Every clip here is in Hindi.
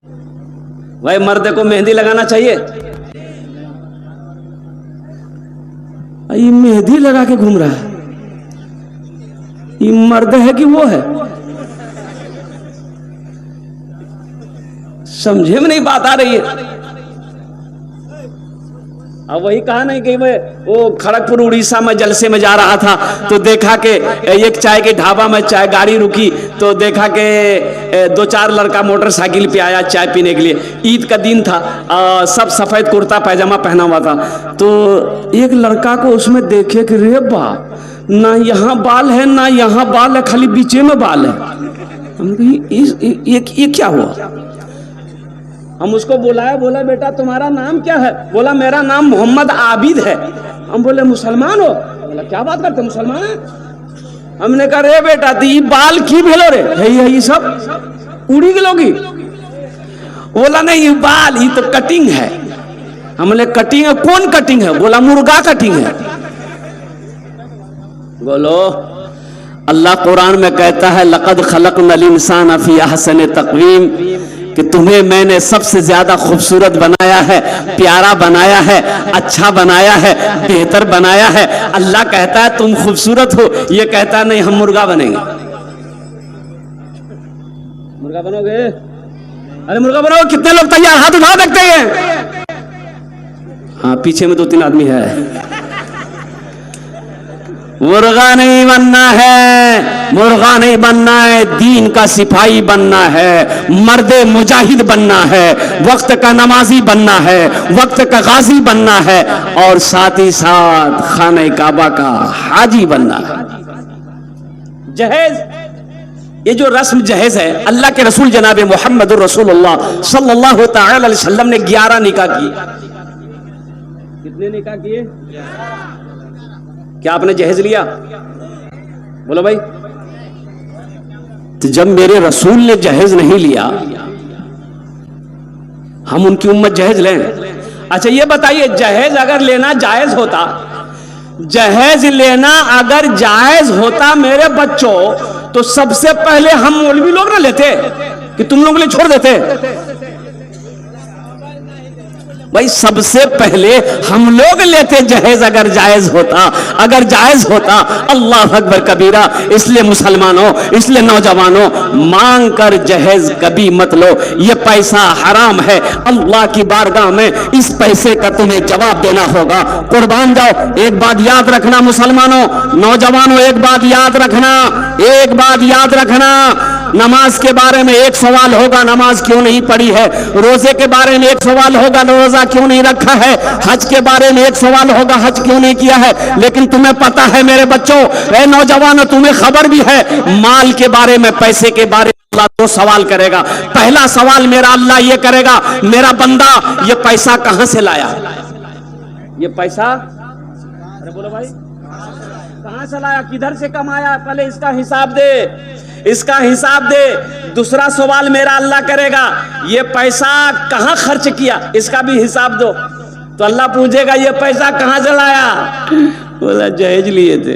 भाई मर्द को मेहंदी लगाना चाहिए? ये मेहंदी लगा के घूम रहा है, ये मर्द है कि वो है? समझे में नहीं बात आ रही है। अब वही कहा नहीं कि मैं वो खड़गपुर उड़ीसा में जलसे में जा रहा था तो देखा कि एक चाय के ढाबा में चाय गाड़ी रुकी तो देखा कि 2-4 लड़का मोटरसाइकिल पे आया चाय पीने के लिए। ईद का दिन था, सब सफेद कुर्ता पैजामा पहना हुआ था। तो एक लड़का को उसमें देखे कि रे बाप, ना यहाँ बाल है ना यहाँ बाल है, खाली बीचे में बाल है। हम ये क्या हुआ? हम उसको बुलाया, बोला बेटा तुम्हारा नाम क्या है? बोला मेरा नाम मोहम्मद आबिद है। हम बोले मुसलमान हो? बोला क्या बात करते मुसलमान है? हमने कहा रे बेटा तो ये बाल की भेलो रे, यही सब उड़ी गलोगी? बोला नहीं ये बाल, ये तो कटिंग है। हमने कटिंग है? कौन कटिंग है? बोला मुर्गा कटिंग है। बोलो अल्लाह कुरान में कहता है लक़द खलक़नल इंसान फी अहसन तक़वीम, कि तुम्हें मैंने सबसे ज्यादा खूबसूरत बनाया है, प्यारा बनाया है, अच्छा बनाया है, बेहतर बनाया है। अल्लाह कहता है तुम खूबसूरत हो, ये कहता है नहीं हम मुर्गा बनेंगे। मुर्गा बनोगे? अरे मुर्गा बनोगे? कितने लोग तैयार? हाथ उठा देखते हैं। हाँ पीछे में 2-3 आदमी है। मुर्गा नहीं बनना है, मुर्गा नहीं बनना है, दीन का सिपाही बनना है, मर्दे मुजाहिद बनना है, वक्त का नमाजी बनना है, वक्त का गाजी बनना है, और साथ ही साथ खाने काबा का हाजी बनना है। जहेज, ये जो रस्म जहेज है, अल्लाह के रसूल जनाब मोहम्मद रसूलुल्लाह सल्लल्लाहु तआला अलैहि वसल्लम ने 11 निकाह किए। कितने निकाह किए? क्या आपने जहेज लिया? बोलो भाई। तो जब मेरे रसूल ने जहेज नहीं लिया, हम उनकी उम्मत जहेज लें? अच्छा ये बताइए, जहेज अगर लेना जायज होता, जहेज लेना अगर जायज होता मेरे बच्चों, तो सबसे पहले हम मौलवी लोग ना लेते कि तुम लोग ले छोड़ देते? भाई सबसे पहले हम लोग लेते जहेज अगर जायज होता, अगर जायज होता। अल्लाह अकबर कबीरा। इसलिए मुसलमानों, इसलिए नौजवानों, मांग कर जहेज कभी मत लो, ये पैसा हराम है। अल्लाह की बारगाह में इस पैसे का तुम्हें जवाब देना होगा। कुर्बान जाओ। एक बात याद रखना मुसलमानों, नौजवानों, एक बात याद रखना, एक बात याद रखना, नमाज के बारे में एक सवाल होगा, नमाज क्यों नहीं पढ़ी है? रोजे के बारे में एक सवाल होगा, रोजा क्यों नहीं रखा है? हज के बारे में एक सवाल होगा, हज क्यों नहीं किया है? लेकिन तुम्हें पता है मेरे बच्चों, ए नौजवानों, तुम्हें खबर भी है, माल के बारे में, पैसे के बारे में अल्लाह 2 सवाल करेगा। पहला सवाल मेरा अल्लाह ये करेगा, मेरा बंदा ये पैसा कहां से लाया? ये पैसा, अरे बोलो भाई, कहां से लाया? किधर से कमाया? पहले इसका हिसाब दे, इसका हिसाब दे। दूसरा सवाल मेरा अल्लाह करेगा, ये पैसा कहां खर्च किया? इसका भी हिसाब दो। तो अल्लाह पूछेगा ये पैसा कहां से लाया? बोला जहेज लिए थे।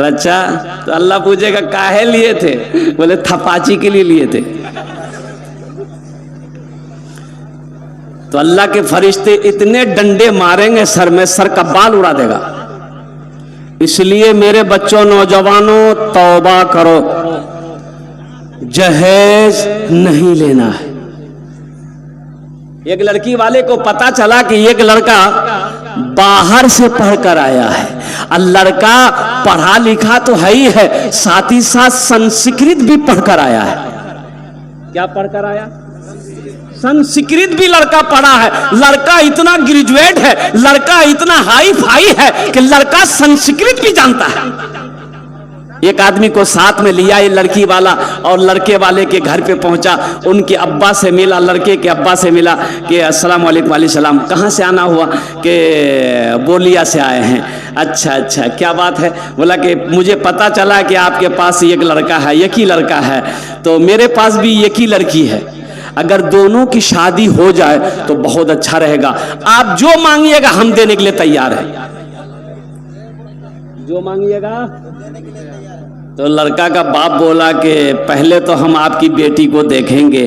अच्छा, तो अल्लाह पूछेगा काहे लिए थे? बोले थपाची के लिए लिए थे। तो अल्लाह के फरिश्ते इतने डंडे मारेंगे सर में, सर का बाल उड़ा देगा। इसलिए मेरे बच्चों, नौजवानों, तौबा करो, जहेज नहीं लेना है। एक लड़की वाले को पता चला कि एक लड़का बाहर से पढ़कर आया है, और लड़का पढ़ा लिखा तो है ही है, साथ ही साथ संस्कृत भी पढ़कर आया है। क्या पढ़कर आया? संस्कृत भी लड़का पढ़ा है। लड़का इतना ग्रेजुएट है, लड़का इतना हाई फाई है कि लड़का संस्कृत भी जानता है। एक आदमी को साथ में लिया ये लड़की वाला, और लड़के वाले के घर पे पहुंचा, उनके अब्बा से मिला, लड़के के अब्बा से मिला कि अस्सलाम वालेकुम। वालेकुम सलाम। कहाँ से आना हुआ? कि बोलिया से आए हैं। अच्छा अच्छा, क्या बात है? बोला कि मुझे पता चला कि आपके पास एक लड़का है, एक ही लड़का है, तो मेरे पास भी एक ही लड़की है, अगर दोनों की शादी हो जाए तो बहुत अच्छा रहेगा। आप जो मांगिएगा हम देने के लिए तैयार हैं। जो मांगिएगा। तो लड़का का बाप बोला कि पहले तो हम आपकी बेटी को देखेंगे,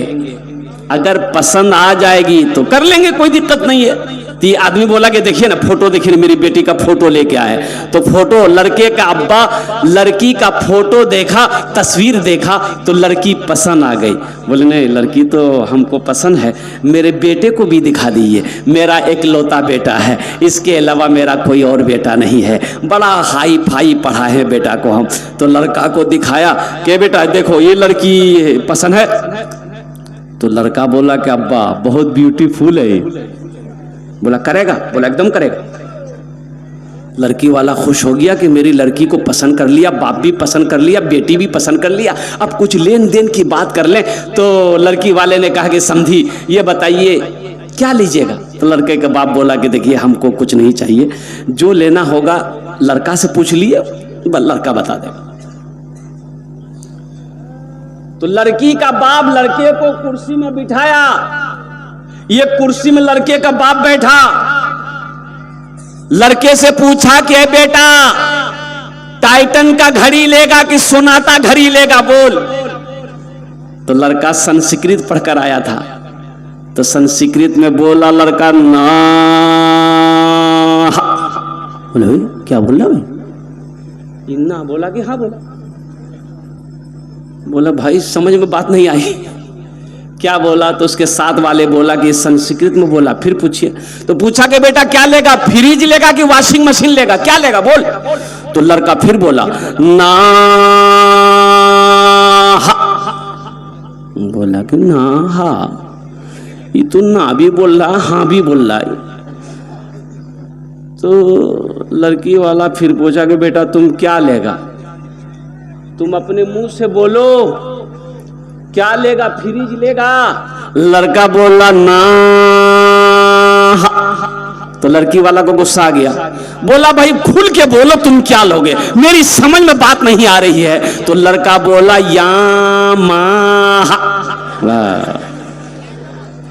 अगर पसंद आ जाएगी तो कर लेंगे, कोई दिक्कत नहीं है। तो ये आदमी बोला कि देखिए ना फोटो, देखिए ना मेरी बेटी का फोटो लेके आए। तो फोटो, लड़के का अब्बा लड़की का फोटो देखा, तस्वीर देखा तो लड़की पसंद आ गई। बोले नहीं लड़की तो हमको पसंद है, मेरे बेटे को भी दिखा दीजिए, मेरा एकलौता बेटा है, इसके अलावा मेरा कोई और बेटा नहीं है, बड़ा हाई फाई पढ़ा है बेटा को हम। तो लड़का को दिखाया कि बेटा देखो ये लड़की पसंद है। तो लड़का बोला कि अब्बा बहुत ब्यूटीफुल है। बोला करेगा? बोला एकदम करेगा। लड़की वाला खुश हो गया कि मेरी लड़की को पसंद कर लिया, बाप भी पसंद कर लिया, बेटी भी पसंद कर लिया, अब कुछ लेन देन की बात कर लें। तो लड़की वाले ने कहा कि समझी ये बताइए क्या लीजिएगा? तो लड़के का बाप बोला कि देखिए हमको कुछ नहीं चाहिए, जो लेना होगा लड़का से पूछ लिए, लड़का बता देगा। तो लड़की का बाप लड़के को कुर्सी में बिठाया, ये कुर्सी में लड़के का बाप बैठा, लड़के से पूछा कि बेटा टाइटन का घड़ी लेगा कि सोनाटा घड़ी लेगा बोल। तो लड़का संस्कृत पढ़कर आया था, तो संस्कृत में बोला लड़का ना। बोले क्या बोल रहा है? इन्ना बोला कि हाँ बोला। बोला भाई समझ में बात नहीं आई, क्या बोला? तो उसके साथ वाले बोला कि संस्कृत में बोला। फिर पूछिए। तो पूछा कि बेटा क्या लेगा, फ्रिज लेगा कि वॉशिंग मशीन लेगा, क्या लेगा बोल? तो लड़का फिर बोला ना। बोला कि ना हा, ये तो ना भी बोल रहा हाँ भी बोल रहा है। तो लड़की वाला फिर पूछा कि बेटा तुम क्या लेगा? तुम अपने मुंह से बोलो क्या लेगा, फ्रिज लेगा? लड़का बोला ना। तो लड़की वाला को गुस्सा आ गया, बोला भाई खुल के बोलो तुम क्या लोगे, मेरी समझ में बात नहीं आ रही है। तो लड़का बोला यामाहा।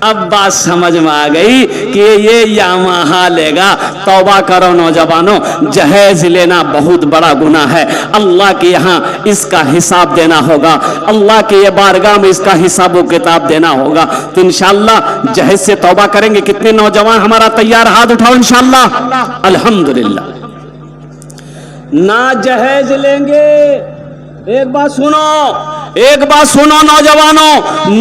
अब बात समझ में आ गई कि ये यामाहा लेगा। तौबा करो नौजवानों, जहेज लेना बहुत बड़ा गुनाह है। अल्लाह के यहाँ इसका हिसाब देना होगा, अल्लाह के ये बारगाह में इसका हिसाब व किताब देना होगा। तो इंशाअल्लाह जहेज से तौबा करेंगे। कितने नौजवान हमारा तैयार? हाथ उठाओ इंशाअल्लाह। अल्हम्दुलिल्लाह। ना जहेज लेंगे, एक बात सुनो, एक बात सुनो नौजवानों,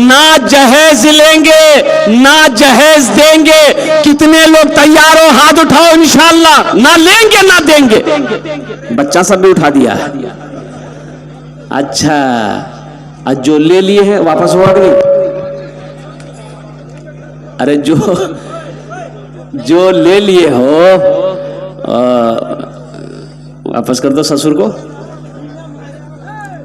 ना जहेज लेंगे ना जहेज देंगे। कितने लोग तैयार हो? हाथ उठाओ इंशाअल्लाह। ना लेंगे ना देंगे। बच्चा सब भी उठा दिया है। अच्छा, आज जो ले लिए हैं वापस होगा कि नहीं? अरे जो ले लिए हो वापस कर दो ससुर को,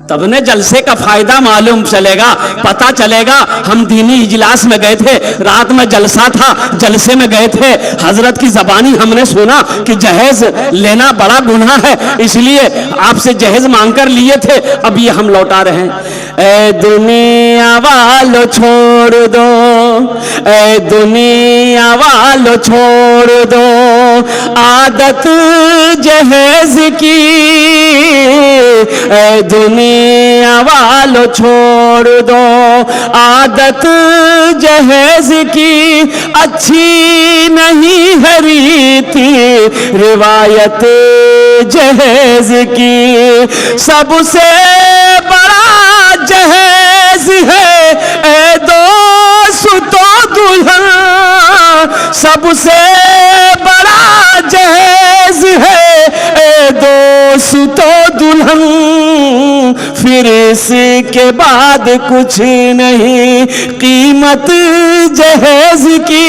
तब ने जलसे का फायदा मालूम चलेगा, पता चलेगा। हम दीनी इजलास में गए थे, रात में जलसा था, जलसे में गए थे, हजरत की जबानी हमने सुना कि जहेज लेना बड़ा गुनाह है, इसलिए आपसे जहेज मांगकर लिए थे, अब ये हम लौटा रहे हैं। ए दुनिया वालों छोड़ दो, ए दुनिया वालों छोड़ दो आदत जहेज की, ए दुनिया वालों छोड़ दो आदत जहेज की। अच्छी नहीं है रीति रिवायत जहेज की, सबसे बड़ा जहेज है ए दोस्तों दुल्हन, सबसे बड़ा जहेज है ए दोस्तों दुल्हन। फिर इसके बाद कुछ नहीं कीमत जहेज की,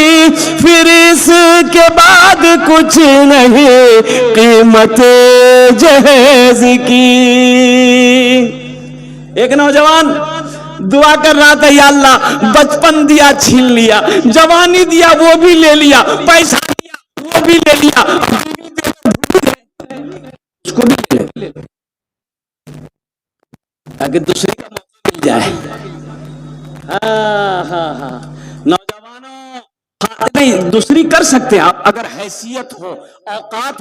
फिर इसके बाद कुछ नहीं कीमत जहेज की। एक नौजवान दुआ कर रहा था, या अल्लाह बचपन दिया छीन लिया, जवानी दिया वो भी ले लिया, पैसा दिया वो भी ले लिया, उसको भी ले ले, ताकि दूसरे का मौका मिल जाए। नौजवानों, नहीं दूसरी कर सकते हैं आप, अगर हैसियत हो, औकात